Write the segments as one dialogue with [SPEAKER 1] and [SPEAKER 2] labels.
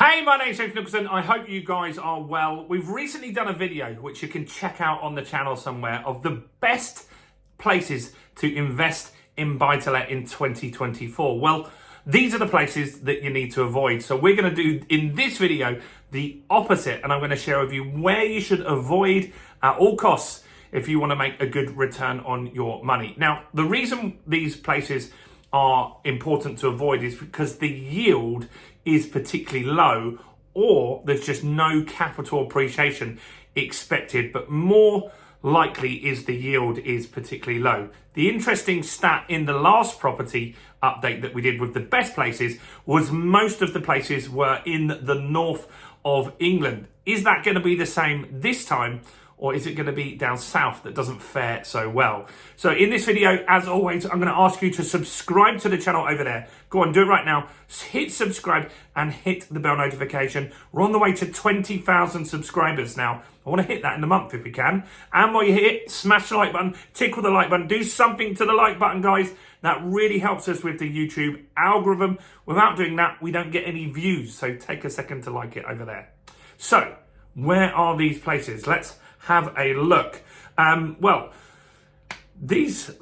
[SPEAKER 1] Hey, my name's James Nicholson. I hope you guys are well. We've recently done a video which you can check out on the channel somewhere of the best places to invest in buy-to-let in 2024. Well, these are the places that you need to avoid. So we're going to do in this video the opposite, and I'm going to share with you where you should avoid at all costs if you want to make a good return on your money. Now, the reason these places are important to avoid is because the yield is particularly low, or there's just no capital appreciation expected, but more likely is the yield is particularly low. The interesting stat in the last property update that we did with the best places was most of the places were in the north of England. Is that going to be the same this time? Or is it going to be down south that doesn't fare so well? So in this video, as always, I'm going to ask you to subscribe to the channel over there. Go on, do it right now. Hit subscribe and hit the bell notification. We're on the way to 20,000 subscribers now. I want to hit that in a month if we can. And while you hit it, smash the like button, tickle the like button, do something to the like button, guys. That really helps us with the YouTube algorithm. Without doing that, we don't get any views. So take a second to like it over there. So where are these places? Let's have a look. Well,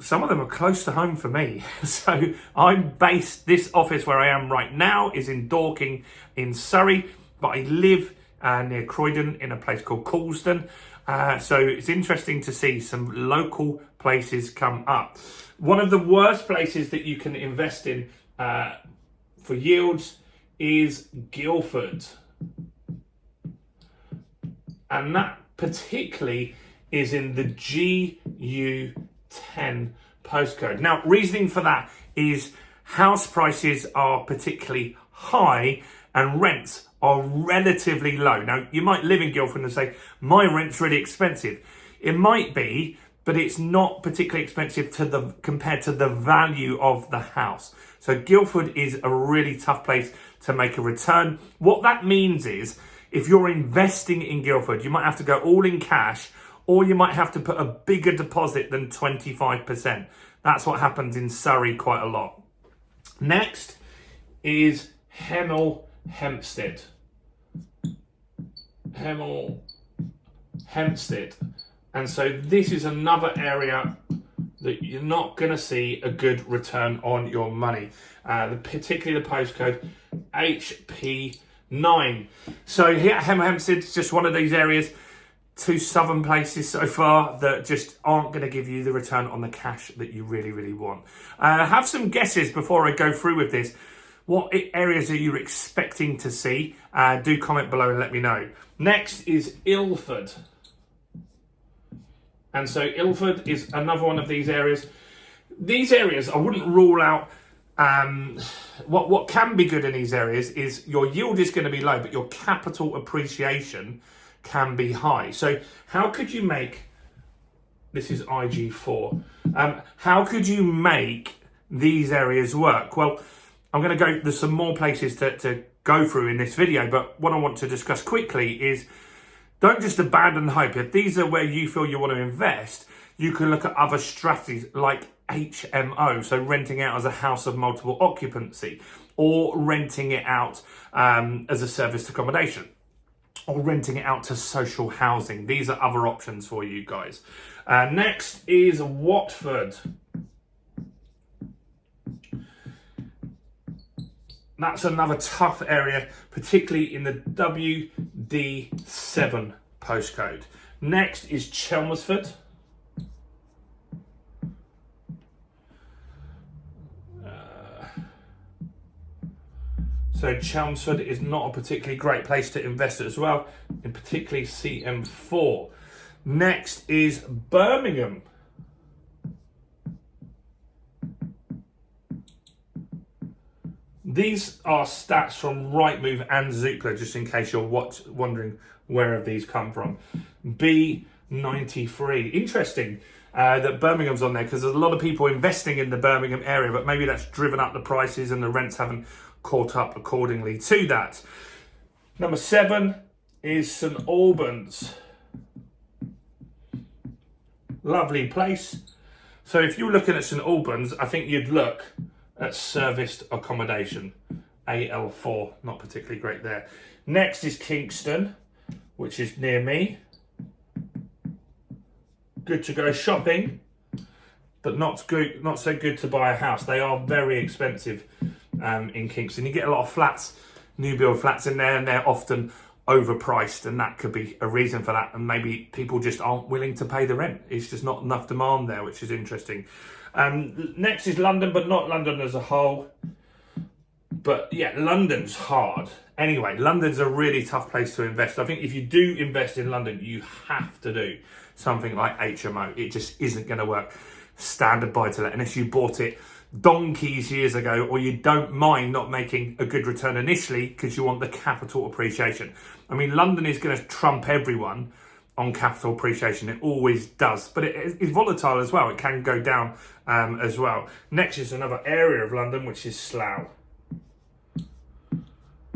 [SPEAKER 1] some of them are close to home for me. So this office where I am right now is in Dorking in Surrey, but I live near Croydon in a place called Coulsdon. So it's interesting to see some local places come up. One of the worst places that you can invest in for yields is Guilford. And that particularly is in the GU10 postcode. Now, reasoning for that is house prices are particularly high and rents are relatively low. Now, you might live in Guilford and say, my rent's really expensive. It might be, but it's not particularly expensive compared to the value of the house. So Guilford is a really tough place to make a return. What that means is, if you're investing in Guilford, you might have to go all in cash, or you might have to put a bigger deposit than 25%. That's what happens in Surrey quite a lot. Next is Hemel Hempstead. Hemel Hempstead. And so this is another area that you're not going to see a good return on your money. Particularly the postcode HP9. So here at Hemel Hempstead, it's just one of these areas, two southern places so far that just aren't going to give you the return on the cash that you really, really want. Have some guesses before I go through with this. What areas are you expecting to see? Do comment below and let me know. Next is Ilford. And so Ilford is another one of these areas. These areas, I wouldn't rule out. What can be good in these areas is your yield is going to be low, but your capital appreciation can be high. So how could you make, this is IG4, how could you make these areas work? Well, I'm going to go, there's some more places to go through in this video, but what I want to discuss quickly is don't just abandon hope. If these are where you feel you want to invest, you can look at other strategies like HMO, so renting out as a house of multiple occupancy, or renting it out as a serviced accommodation, or renting it out to social housing. These are other options for you guys. Next is Watford. That's another tough area, particularly in the WD7 postcode. Next is Chelmsford. So Chelmsford is not a particularly great place to invest as well, in particularly CM4. Next is Birmingham. These are stats from Rightmove and Zoopla, just in case you're wondering where have these come from. B93. Interesting that Birmingham's on there, because there's a lot of people investing in the Birmingham area, but maybe that's driven up the prices and the rents haven't caught up accordingly to that. Number 7 is St Albans. Lovely place. So if you're looking at St Albans, I think you'd look at serviced accommodation. AL4, not particularly great there. Next is Kingston, which is near me. Good to go shopping, but not so good to buy a house. They are very expensive in Kingston. You get a lot of flats, new build flats in there, and they're often overpriced, and that could be a reason for that. And maybe people just aren't willing to pay the rent. It's just not enough demand there, which is interesting. Next is London, but not London as a whole. But yeah, London's hard. Anyway, London's a really tough place to invest. I think if you do invest in London, you have to do something like HMO. It just isn't going to work. Standard buy-to-let, unless you bought it donkeys years ago, or you don't mind not making a good return initially because you want the capital appreciation. I mean, London is going to trump everyone on capital appreciation. It always does, but it is volatile as well. It can go down as well. Next is another area of London, which is Slough.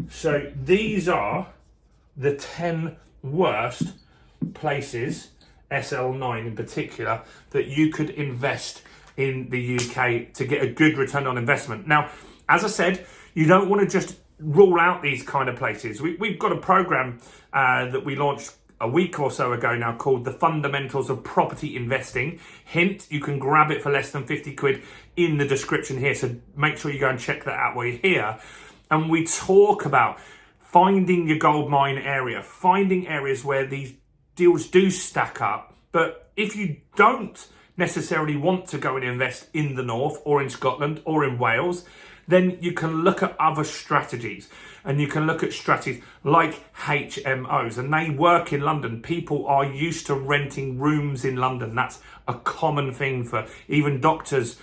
[SPEAKER 1] So these are the 10 worst places, SL9 in particular, that you could invest in the UK to get a good return on investment. Now, as I said, you don't want to just rule out these kind of places. We've got a program that we launched a week or so ago now called The Fundamentals of Property Investing. Hint, you can grab it for less than 50 quid in the description here. So make sure you go and check that out while you're here. And we talk about finding your gold mine area, finding areas where these deals do stack up. But if you don't necessarily want to go and invest in the north or in Scotland or in Wales, then you can look at other strategies. And you can look at strategies like HMOs, and they work in London. People are used to renting rooms in London. That's a common thing for even doctors,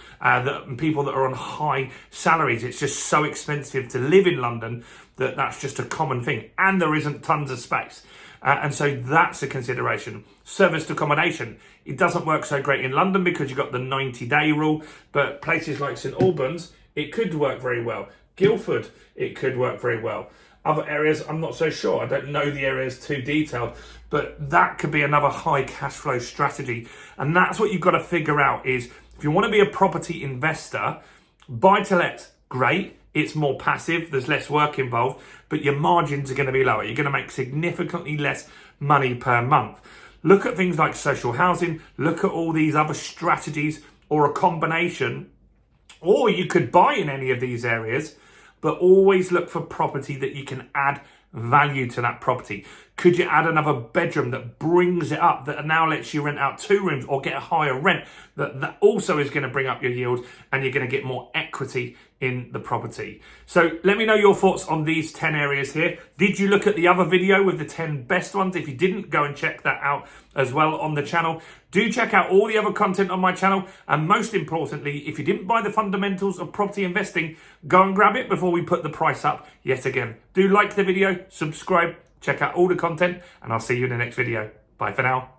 [SPEAKER 1] people that are on high salaries. It's just so expensive to live in London that that's just a common thing. And there isn't tons of space. And so that's a consideration. Serviced accommodation. It doesn't work so great in London because you've got the 90-day rule, but places like St Albans, it could work very well. Guilford, it could work very well. Other areas, I'm not so sure. I don't know the areas too detailed, but that could be another high cash flow strategy. And that's what you've got to figure out is, if you want to be a property investor, buy to let, great. It's more passive, there's less work involved, but your margins are going to be lower. You're going to make significantly less money per month. Look at things like social housing, look at all these other strategies or a combination, or you could buy in any of these areas, but always look for property that you can add value to that property. Could you add another bedroom that brings it up, that now lets you rent out 2 rooms or get a higher rent? That also is going to bring up your yield, and you're going to get more equity in the property. So let me know your thoughts on these 10 areas here. Did you look at the other video with the 10 best ones? If you didn't, go and check that out as well on the channel. Do check out all the other content on my channel. And most importantly, if you didn't buy the fundamentals of property investing, go and grab it before we put the price up yet again. Do like the video, subscribe, check out all the content, and I'll see you in the next video. Bye for now.